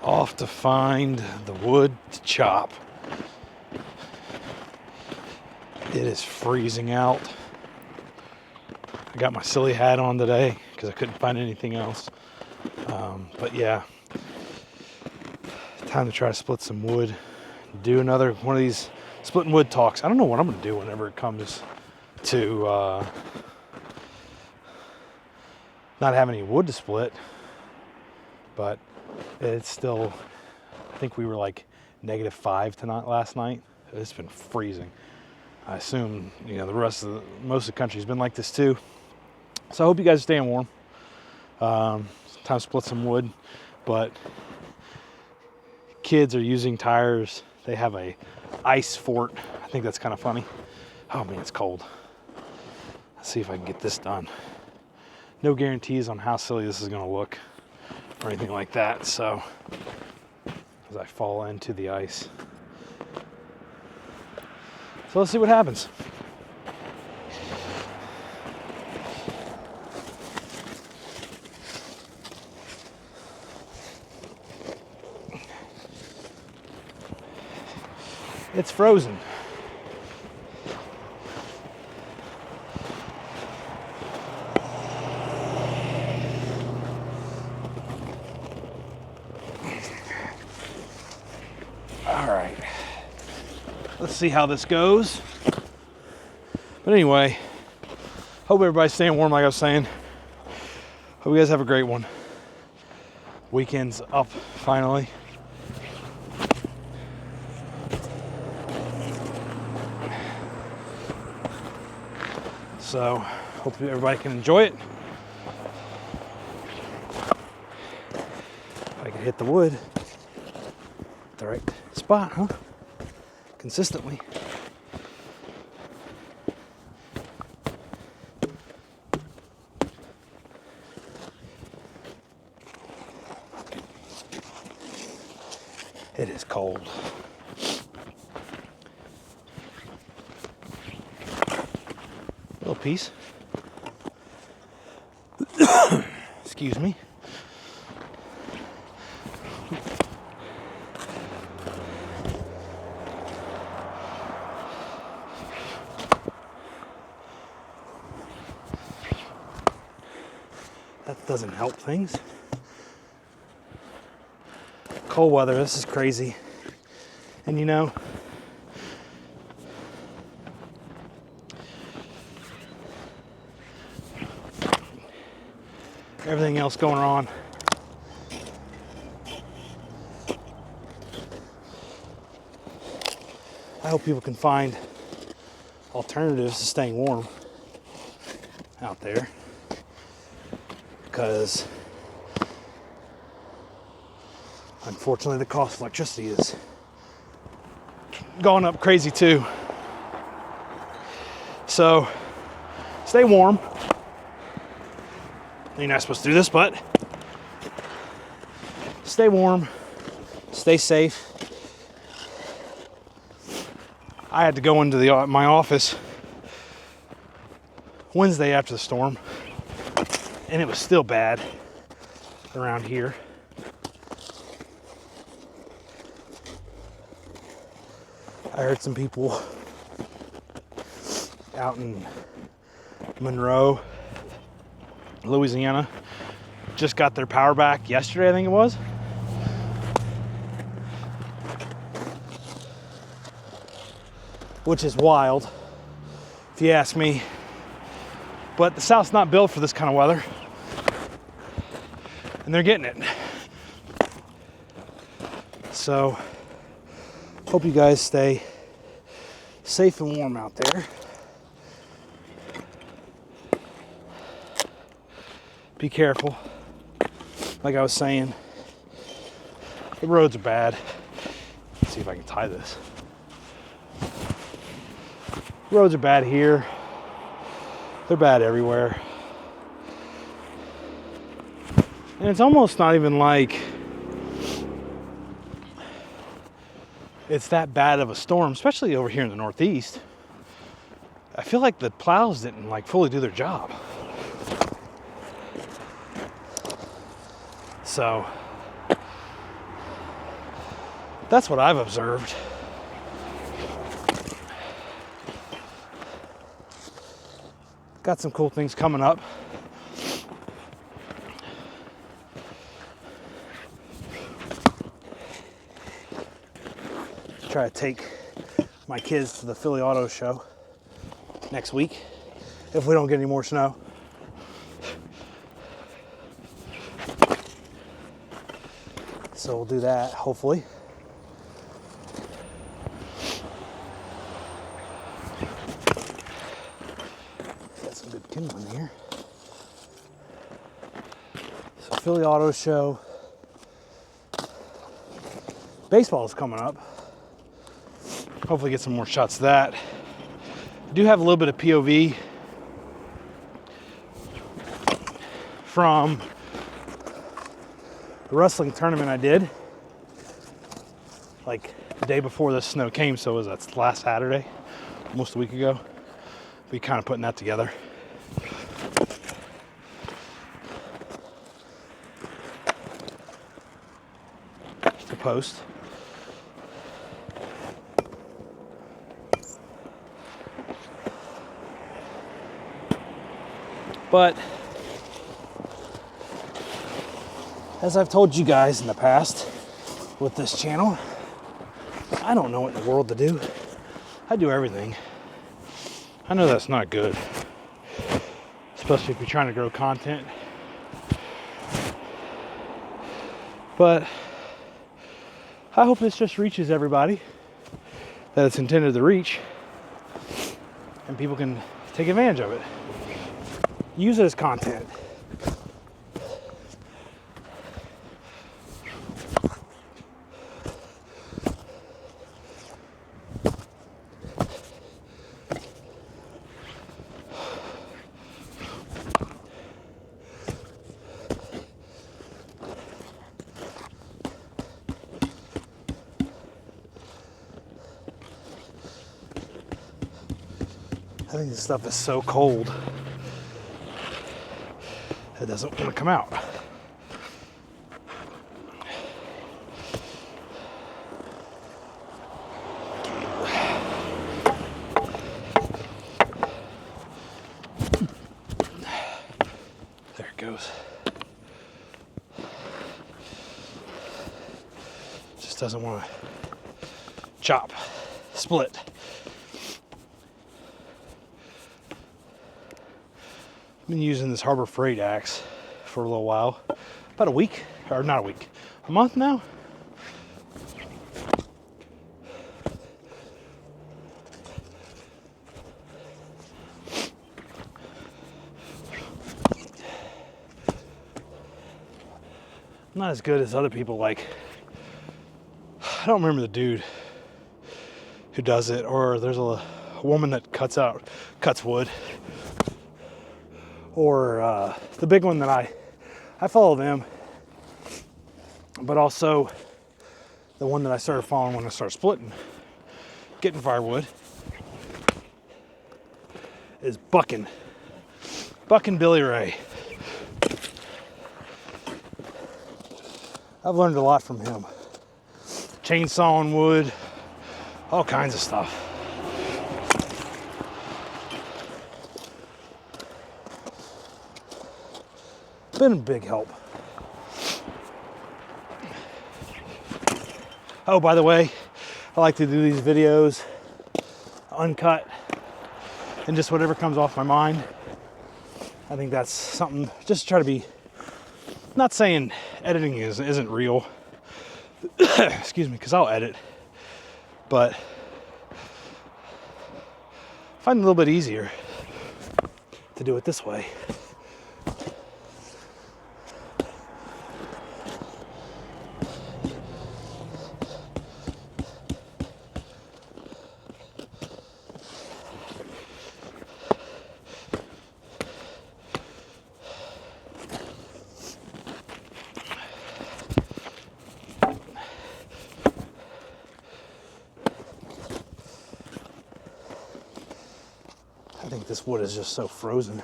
Off to find the wood to chop. It is freezing out. I got my silly hat on today because I couldn't find anything else. But yeah, time to try to split some wood. Do another one of these splitting wood talks. I don't know what I'm going to do whenever it comes to not having any wood to split. But it's still, I think we were like -5 tonight last night. It's been freezing. I assume, you know, most of the country's been like this too. So I hope you guys are staying warm. Time to split some wood, but kids are using tires. They have a ice fort. I think that's kind of funny. Oh man, it's cold. Let's see if I can get this done. No guarantees on how silly this is going to look or anything like that. So as I fall into the ice. So let's see what happens. It's frozen. All right. Let's see how this goes. But anyway, hope everybody's staying warm like I was saying. Hope you guys have a great one. Weekend's up finally. So, hope everybody can enjoy it. If I can hit the wood at the right spot, huh? Consistently. It is cold. Little piece. Excuse me. That doesn't help things. Cold weather, this is crazy. And you know, everything else going on. I hope people can find alternatives to staying warm out there, because unfortunately the cost of electricity is going up crazy too. So stay warm. You're not supposed to do this, but stay warm, stay safe. I had to go into my office Wednesday after the storm, and it was still bad around here. I heard some people out in Monroe, Louisiana, just got their power back yesterday, I think it was. Which is wild, if you ask me. But the South's not built for this kind of weather, and they're getting it. So, hope you guys stay safe and warm out there. Be careful. Like I was saying, the roads are bad. Let's see if I can tie this. Roads are bad here. They're bad everywhere. And it's almost not even like it's that bad of a storm, especially over here in the Northeast. I feel like the plows didn't like fully do their job. So That's what I've observed. Got some cool things coming up. Try to take my kids to the Philly Auto Show next week if we don't get any more snow. So we'll do that, hopefully. Got some good kindling here. So Philly Auto Show. Baseball is coming up. Hopefully get some more shots of that. I do have a little bit of POV from the wrestling tournament I did, like the day before the snow came, so it was last Saturday, almost a week ago. Be kind of putting that together. To post. But as I've told you guys in the past with this channel, I don't know what in the world to do. I do everything. I know that's not good, especially if you're trying to grow content. But I hope this just reaches everybody that it's intended to reach, and people can take advantage of it. Use it as content. I think this stuff is so cold. It doesn't want to come out. There it goes. Just doesn't want to chop, split. I've been using this Harbor Freight axe for a little while, about a week, or not a week, a month now. I'm not as good as other people. Like, I don't remember the dude who does it, or there's a woman that cuts wood. Or the big one that I follow them, but also the one that I started following when I started splitting, getting firewood, is Bucking Billy Ray. I've learned a lot from him. Chainsawing wood, all kinds of stuff. Been a big help. Oh, by the way, I like to do these videos uncut and just whatever comes off my mind. I think that's something, just try to be, not saying editing isn't real. Excuse me, because I'll edit, but I find it a little bit easier to do it this way. I think this wood is just so frozen.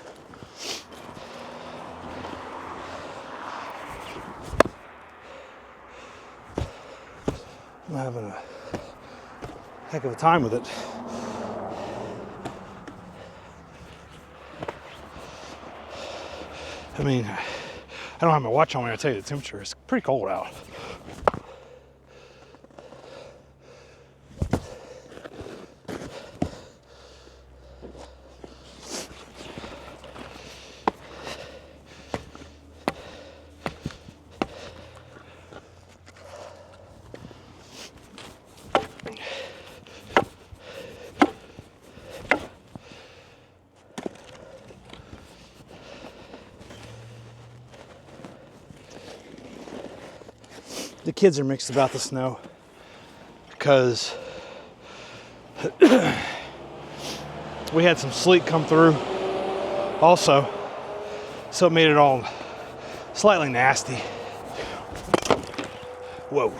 I'm having a heck of a time with it. I mean, I don't have my watch on when I tell you the temperature. It's pretty cold out. The kids are mixed about the snow because we had some sleet come through also, so it made it all slightly nasty. Whoa.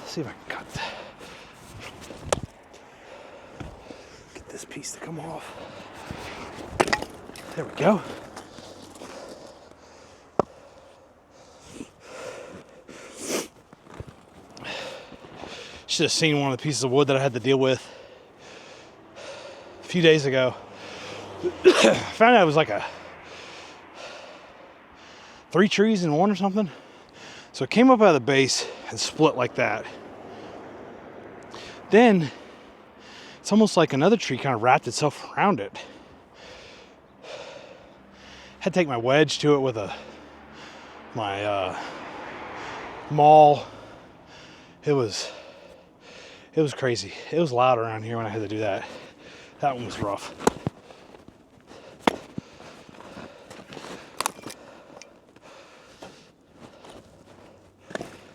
See if I can get this piece to come off. There we go. Should have seen one of the pieces of wood that I had to deal with a few days ago. Found out it was like 3 trees in one or something. So it came up out of the base and split like that. Then it's almost like another tree kind of wrapped itself around it. Had to take my wedge to it with my maul. It was crazy. It was loud around here when I had to do that. That one was rough.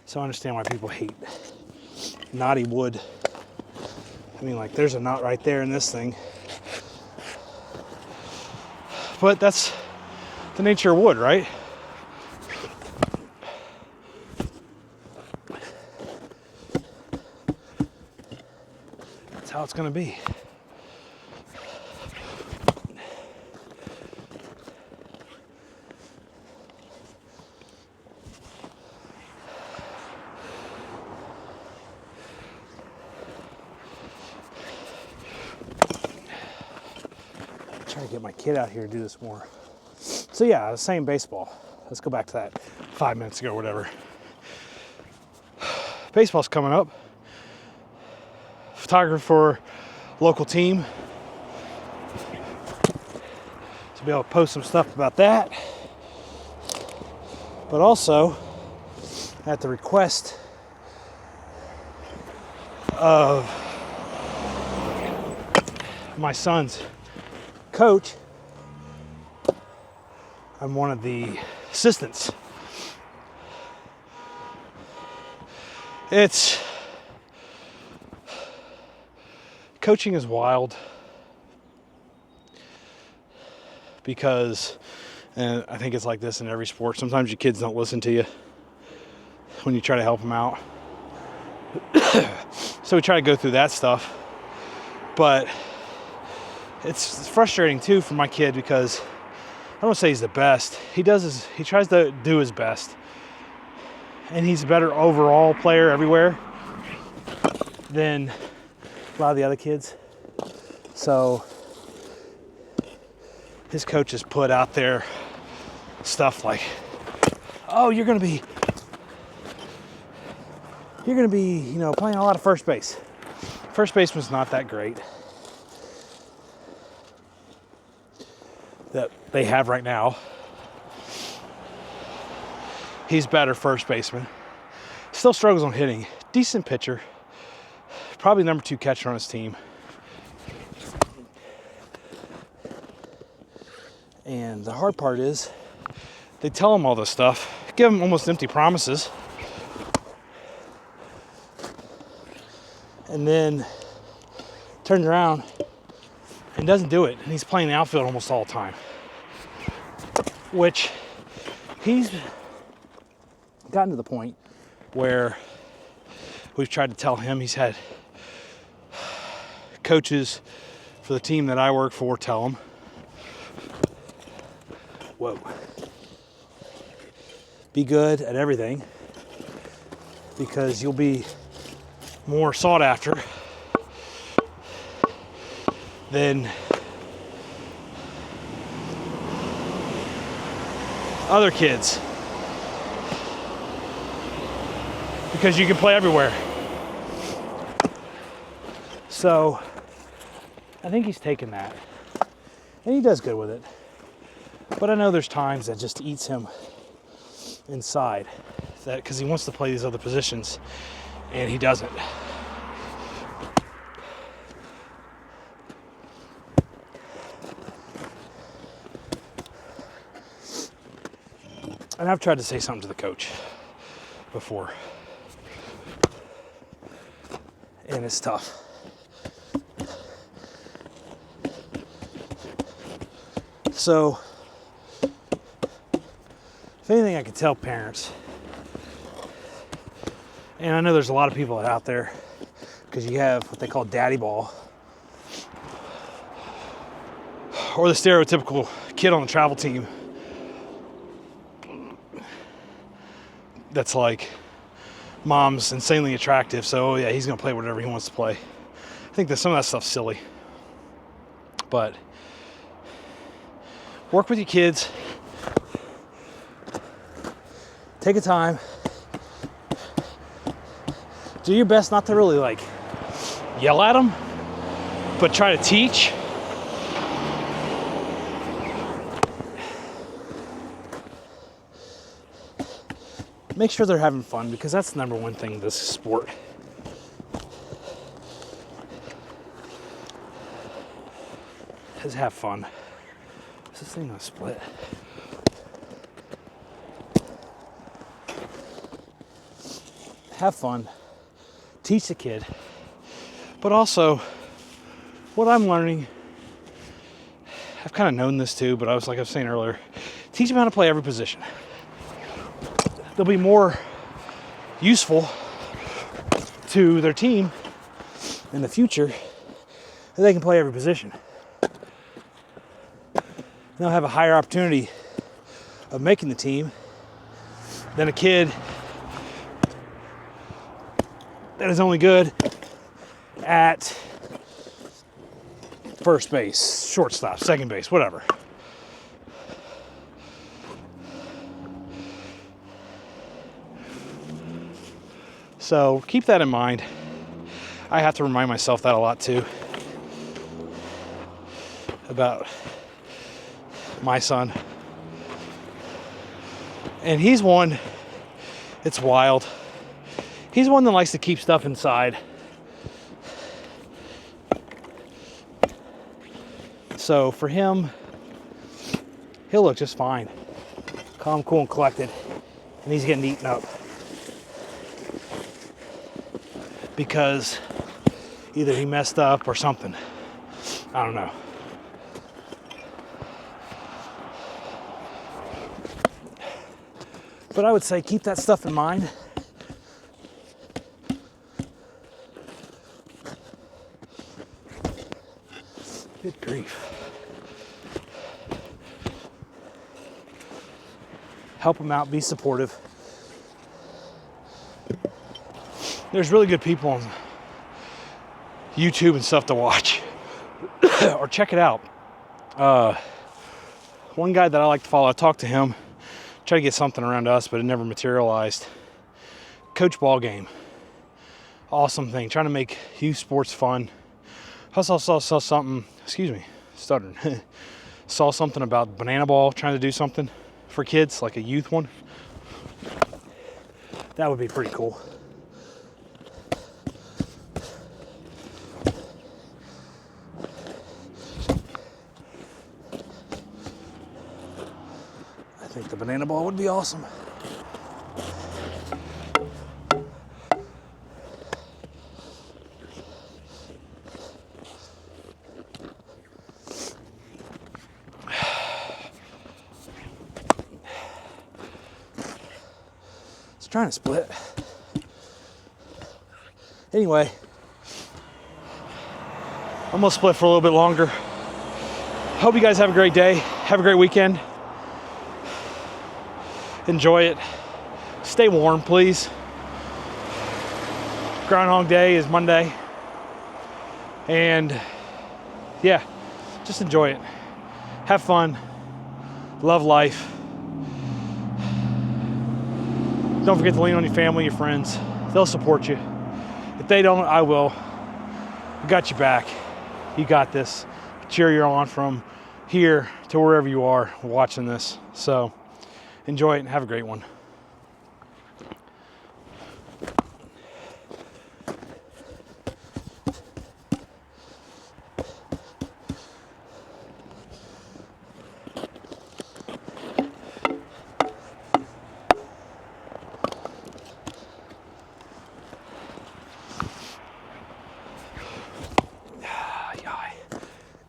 So I understand why people hate knotty wood. I mean, like, there's a knot right there in this thing. But that's the nature of wood, right? That's how it's gonna be. Try to get my kid out here to do this more. So yeah, I was saying baseball. Let's go back to that 5 minutes ago or whatever. Baseball's coming up. Photographer for local team. So be able to post some stuff about that. But also, at the request of my son's coach, I'm one of the assistants. Coaching is wild because, and I think it's like this in every sport, sometimes your kids don't listen to you when you try to help them out. So we try to go through that stuff, but it's frustrating too for my kid because I don't say he's the best. He tries to do his best, and he's a better overall player everywhere than a lot of the other kids. So his coaches put out there stuff like, "Oh, you're gonna be, playing a lot of first base." First baseman's not that great that they have right now. He's better first baseman. Still struggles on hitting. Decent pitcher. Probably number 2 catcher on his team. And the hard part is they tell him all this stuff, give him almost empty promises, and then turns around and doesn't do it. And he's playing the outfield almost all the time, which he's gotten to the point where we've tried to tell him. He's had coaches for the team that I work for tell him, whoa, be good at everything because you'll be more sought after than other kids because you can play everywhere. So I think he's taken that and he does good with it. But I know there's times that just eats him inside, that because he wants to play these other positions and he doesn't. And I've tried to say something to the coach before, and it's tough. So, if anything I could tell parents, and I know there's a lot of people out there, because you have what they call daddy ball, or the stereotypical kid on the travel team that's like, mom's insanely attractive, so yeah, he's gonna play whatever he wants to play. I think that some of that stuff's silly, but work with your kids, take a time, do your best not to really like yell at them, but try to teach. Make sure they're having fun, because that's the number one thing in this sport. Is have fun. Is this thing gonna split? Have fun. Teach the kid. But also, what I'm learning, I've kind of known this too, but I was saying earlier, teach them how to play every position. They'll be more useful to their team in the future if they can play every position. They'll have a higher opportunity of making the team than a kid that is only good at first base, shortstop, second base, whatever. So keep that in mind. I have to remind myself that a lot too, about my son. And he's one, it's wild. He's one that likes to keep stuff inside. So for him, he'll look just fine. Calm, cool, and collected. And he's getting eaten up. Because either he messed up or something. I don't know. But I would say keep that stuff in mind. Good grief. Help them out, be supportive. There's really good people on YouTube and stuff to watch. Or check it out. One guy that I like to follow, I talked to him, tried to get something around us, but it never materialized. Coach Ballgame. Awesome thing. Trying to make youth sports fun. I also saw something, stuttering. Saw something about banana ball, trying to do something for kids, like a youth one. That would be pretty cool. I think the banana ball would be awesome. trying to split. Anyway, I'm gonna split for a little bit longer. Hope you guys have a great day. Have a great weekend. Enjoy it. Stay warm, please. Groundhog Day is Monday. And yeah, just enjoy it. Have fun. Love life. Don't forget to lean on your family, your friends. They'll support you. If they don't, I will. I got you back. You got this. Cheer you on from here to wherever you are watching this. So enjoy it and have a great one.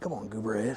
Come on, gooberhead.